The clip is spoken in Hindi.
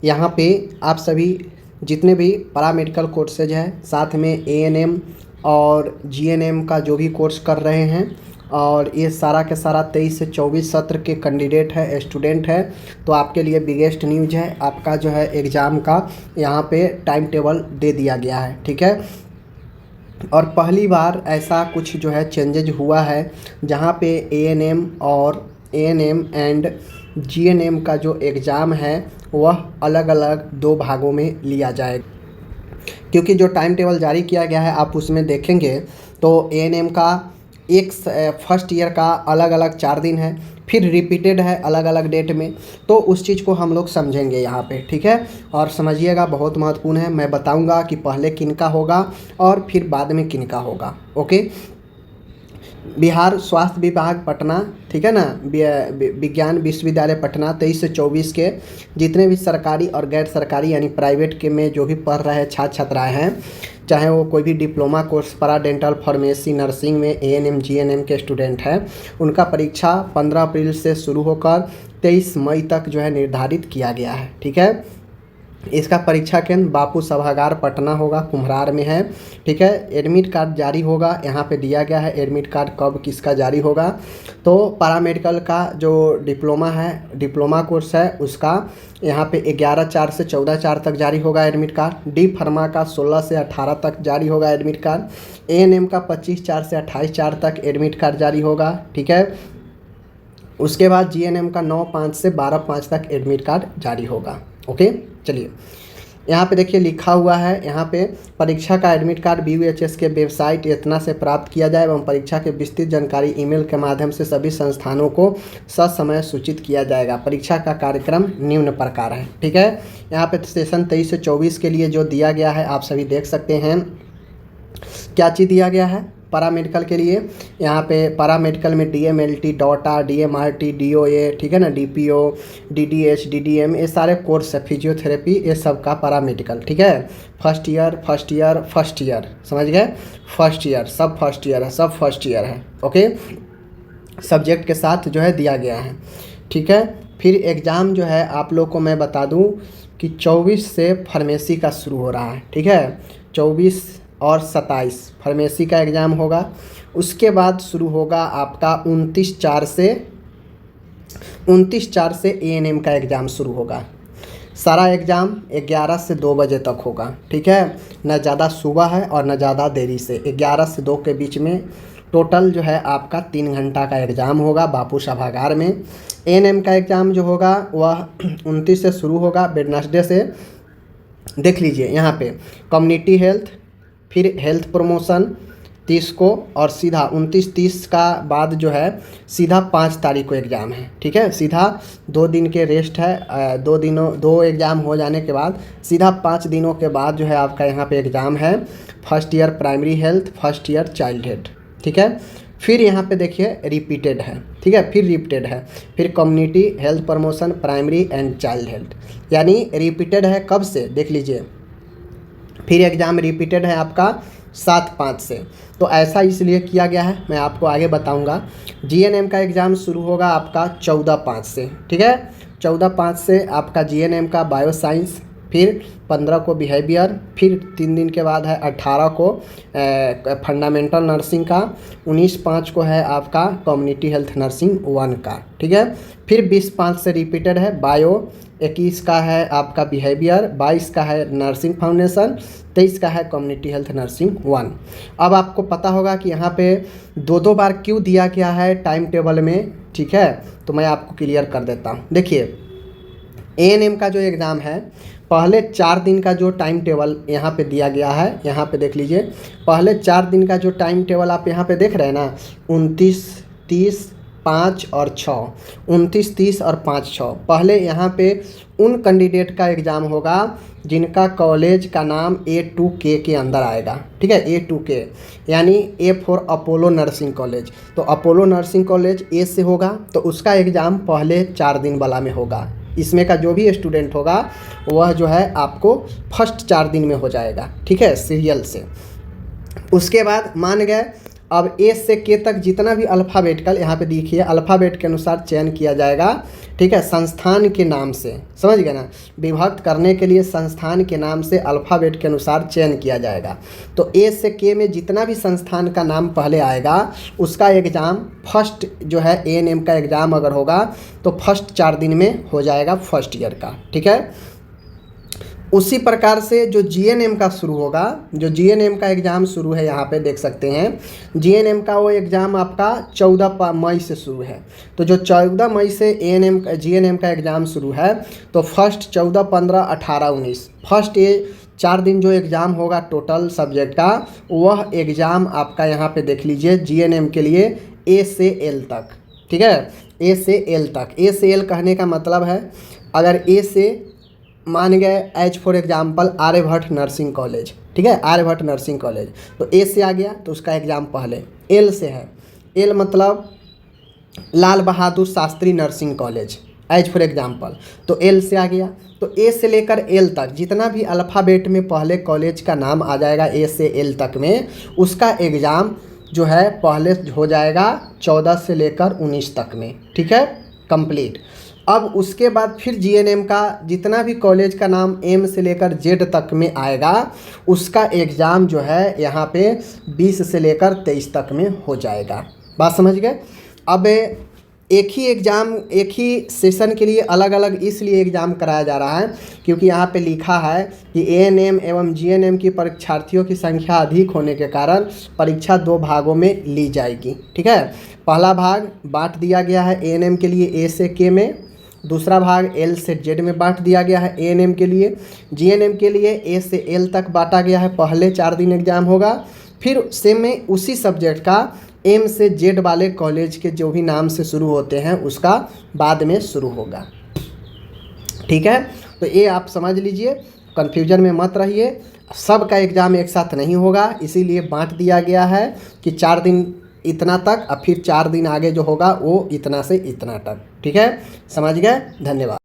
यहाँ पे आप सभी जितने भी पैरामेडिकल कोर्सेज हैं, साथ में एएनएम और जीएनएम का जो भी कोर्स कर रहे हैं, और ये सारा के सारा 23 से 24 सत्र के कैंडिडेट है, स्टूडेंट है, तो आपके लिए बिगेस्ट न्यूज है। आपका जो है एग्ज़ाम का यहाँ पे टाइम टेबल दे दिया गया है, ठीक है। और पहली बार ऐसा कुछ जो है चेंजेज हुआ है जहाँ पे एएनएम एंड जीएनएम का जो एग्ज़ाम है वह अलग अलग 2 भागों में लिया जाएगा, क्योंकि जो टाइम टेबल जारी किया गया है आप उसमें देखेंगे तो एएनएम का एक फर्स्ट ईयर का अलग अलग 4 दिन है, फिर रिपीटेड है अलग अलग डेट में। तो उस चीज़ को हम लोग समझेंगे यहाँ पे, ठीक है। और समझिएगा, बहुत महत्वपूर्ण है। मैं बताऊँगा कि पहले किनका होगा और फिर बाद में किनका होगा, ओके। बिहार स्वास्थ्य विभाग पटना, ठीक है ना, विज्ञान विश्वविद्यालय पटना 23 से 24 के जितने भी सरकारी और गैर सरकारी यानी प्राइवेट के में जो भी पढ़ रहे छात्र छात्राएँ हैं, चाहे वो कोई भी diploma course para dental pharmacy nursing में एएनएम जीएनएम के स्टूडेंट हैं, उनका परीक्षा 15 अप्रैल से शुरू होकर 23 मई तक जो है निर्धारित किया गया है, ठीक है। इसका परीक्षा केंद्र बापू सभागार पटना होगा, कुम्हरार में है, ठीक है। एडमिट कार्ड जारी होगा, यहाँ पे दिया गया है एडमिट कार्ड कब किसका जारी होगा। तो पैरामेडिकल का जो डिप्लोमा कोर्स है उसका यहाँ पे 11/4 से 14/4 तक जारी होगा एडमिट कार्ड। डी फार्मा का 16 से 18 तक जारी होगा एडमिट कार्ड। एएनएम का 25/4 से 28/4 तक एडमिट कार्ड जारी होगा, ठीक है। उसके बाद जीएनएम का 9/5 से 12/5 तक एडमिट कार्ड जारी होगा, ओके। चलिए यहाँ पे देखिए लिखा हुआ है, यहाँ पे परीक्षा का एडमिट कार्ड BUHS के वेबसाइट इतना से प्राप्त किया जाए एवं परीक्षा के विस्तृत जानकारी ईमेल के माध्यम से सभी संस्थानों को ससमय सूचित किया जाएगा। परीक्षा का कार्यक्रम निम्न प्रकार है, ठीक है। यहाँ पे सेशन 23 से 24 के लिए जो दिया गया है आप सभी देख सकते हैं। क्या चीज़ दिया गया है पैरामेडिकल के लिए? यहाँ पे पैरामेडिकल में DMLT, डॉटा, DMRT, DOA, ठीक है ना, DPO, DDH, DDM, ये सारे कोर्स है, फिजियोथेरेपी, ये सब का पैरामेडिकल, ठीक है। फर्स्ट ईयर समझ गए, फर्स्ट ईयर सब फर्स्ट ईयर है, ओके। सब्जेक्ट के साथ जो है दिया गया है, ठीक है। फिर एग्ज़ाम जो है आप लोग को मैं बता दूं कि 24 से फार्मेसी का शुरू हो रहा है, ठीक है। 24 और 27 फार्मेसी का एग्ज़ाम होगा। उसके बाद शुरू होगा आपका 29/4 से एएनएम का एग्ज़ाम शुरू होगा। सारा एग्ज़ाम 11 से 2 बजे तक होगा, ठीक है। न ज़्यादा सुबह है और न ज़्यादा देरी से, 11 से 2 के बीच में टोटल जो है आपका 3 घंटा का एग्ज़ाम होगा बापू सभागार में। एएनएम का एग्ज़ाम जो होगा वह 29 से शुरू होगा, वेडनेसडे से। देख लीजिए यहाँ पे कम्युनिटी हेल्थ, फिर हेल्थ प्रमोशन 30 को, और सीधा 29-30 का बाद जो है सीधा 5 तारीख को एग्ज़ाम है, ठीक है। सीधा 2 दिन के रेस्ट है, 2 एग्ज़ाम हो जाने के बाद सीधा 5 दिनों के बाद जो है आपका यहाँ पे एग्ज़ाम है। First year primary health, first year child health, ठीक है। फिर यहाँ पे देखिए रिपीटेड है, ठीक है, फिर community health promotion primary and child health, यानी रिपीटेड है कब से देख लीजिए। फिर एग्ज़ाम रिपीटेड है आपका 7/5 से। तो ऐसा इसलिए किया गया है, मैं आपको आगे बताऊंगा। जीएनएम का एग्ज़ाम शुरू होगा आपका 14/5 से, ठीक है। 14/5 से आपका जीएनएम का बायो साइंस, फिर 15 को बिहेवियर, फिर 3 दिन के बाद है 18 को फंडामेंटल नर्सिंग का, 19/5 को है आपका कम्युनिटी हेल्थ नर्सिंग 1 का, ठीक है। फिर 20/5 से रिपीटेड है बायो, 21 का है आपका बिहेवियर, 22 का है नर्सिंग फाउंडेशन, 23 का है कम्युनिटी हेल्थ नर्सिंग 1। अब आपको पता होगा कि यहाँ पे 2 बार क्यों दिया गया है टाइम टेबल में, ठीक है। तो मैं आपको क्लियर कर देता हूँ। देखिए एएनएम का जो एग्ज़ाम है पहले 4 दिन का जो टाइम टेबल यहाँ पे दिया गया है, यहाँ पे देख लीजिए। पहले 4 दिन का जो टाइम टेबल आप यहाँ पे देख रहे हैं ना, 29, 30, 5 और 6, 29, 30 और 5, 6। पहले यहाँ पे उन कैंडिडेट का एग्ज़ाम होगा जिनका कॉलेज का नाम A2K के अंदर आएगा, ठीक है। A2K यानी A for Apollo nursing college. तो अपोलो नर्सिंग कॉलेज A से होगा, तो उसका एग्ज़ाम पहले 4 दिन वाला में होगा। इसमें का जो भी स्टूडेंट होगा वह जो है आपको फर्स्ट 4 दिन में हो जाएगा, ठीक है, सीरियल से। उसके बाद मान गए अब ए से के तक जितना भी अल्फ़ाबेटिकल यहाँ पे देखिए अल्फ़ाबेट के अनुसार चयन किया जाएगा, ठीक है, संस्थान के नाम से, समझ गए ना, विभक्त करने के लिए संस्थान के नाम से अल्फ़ाबेट के अनुसार चयन किया जाएगा। तो ए से के में जितना भी संस्थान का नाम पहले आएगा उसका एग्ज़ाम फर्स्ट जो है एएनएम का एग्ज़ाम अगर होगा तो फर्स्ट 4 दिन में हो जाएगा फर्स्ट ईयर का, ठीक है। उसी प्रकार से जो जीएनएम का शुरू होगा, जो जीएनएम का एग्ज़ाम शुरू है यहाँ पे देख सकते हैं, जीएनएम का वो एग्ज़ाम आपका 14 मई से शुरू है। तो जो 14 मई से एएनएम जीएनएम का एग्ज़ाम शुरू है तो फर्स्ट 14, 15, 18, 19 फर्स्ट ये 4 दिन जो एग्ज़ाम होगा टोटल सब्जेक्ट का, वह एग्ज़ाम आपका यहाँ पे देख लीजिए जीएनएम के लिए ए से एल तक, ठीक है, ए से एल तक। ए से एल कहने का मतलब है अगर ए से मान गए as for example Aryabhatta nursing college, ठीक है, आर्यभट्ट नर्सिंग कॉलेज, तो ए से आ गया तो उसका एग्ज़ाम पहले। एल से है, एल मतलब Lal Bahadur Shastri nursing college as for example, तो एल से आ गया। तो ए से लेकर एल तक जितना भी अल्फ़ाबेट में पहले कॉलेज का नाम आ जाएगा ए से एल तक में, उसका एग्ज़ाम जो है पहले हो जाएगा 14 से लेकर 19 तक में, ठीक है, कंप्लीट। अब उसके बाद फिर जीएनएम का जितना भी कॉलेज का नाम एम से लेकर जेड तक में आएगा उसका एग्ज़ाम जो है यहाँ पे 20 से लेकर 23 तक में हो जाएगा। बात समझ गए। अब एक ही एग्ज़ाम एक ही सेशन के लिए अलग अलग इसलिए एग्ज़ाम कराया जा रहा है क्योंकि यहाँ पे लिखा है कि एएनएम एवं जीएनएम की परीक्षार्थियों की संख्या अधिक होने के कारण परीक्षा 2 भागों में ली जाएगी, ठीक है। पहला भाग बांट दिया गया है एएनएम के लिए ए से के में, दूसरा भाग एल से जेड में बांट दिया गया है एएनएम के लिए। जीएनएम के लिए ए से एल तक बांटा गया है, पहले 4 दिन एग्ज़ाम होगा, फिर सेम में उसी सब्जेक्ट का एम से जेड वाले कॉलेज के जो भी नाम से शुरू होते हैं उसका बाद में शुरू होगा, ठीक है। तो ये आप समझ लीजिए, कन्फ्यूजन में मत रहिए, सब का एग्ज़ाम एक साथ नहीं होगा, इसीलिए बांट दिया गया है कि 4 दिन इतना तक और फिर 4 दिन आगे जो होगा वो इतना से इतना तक, ठीक है, समझ गए। धन्यवाद।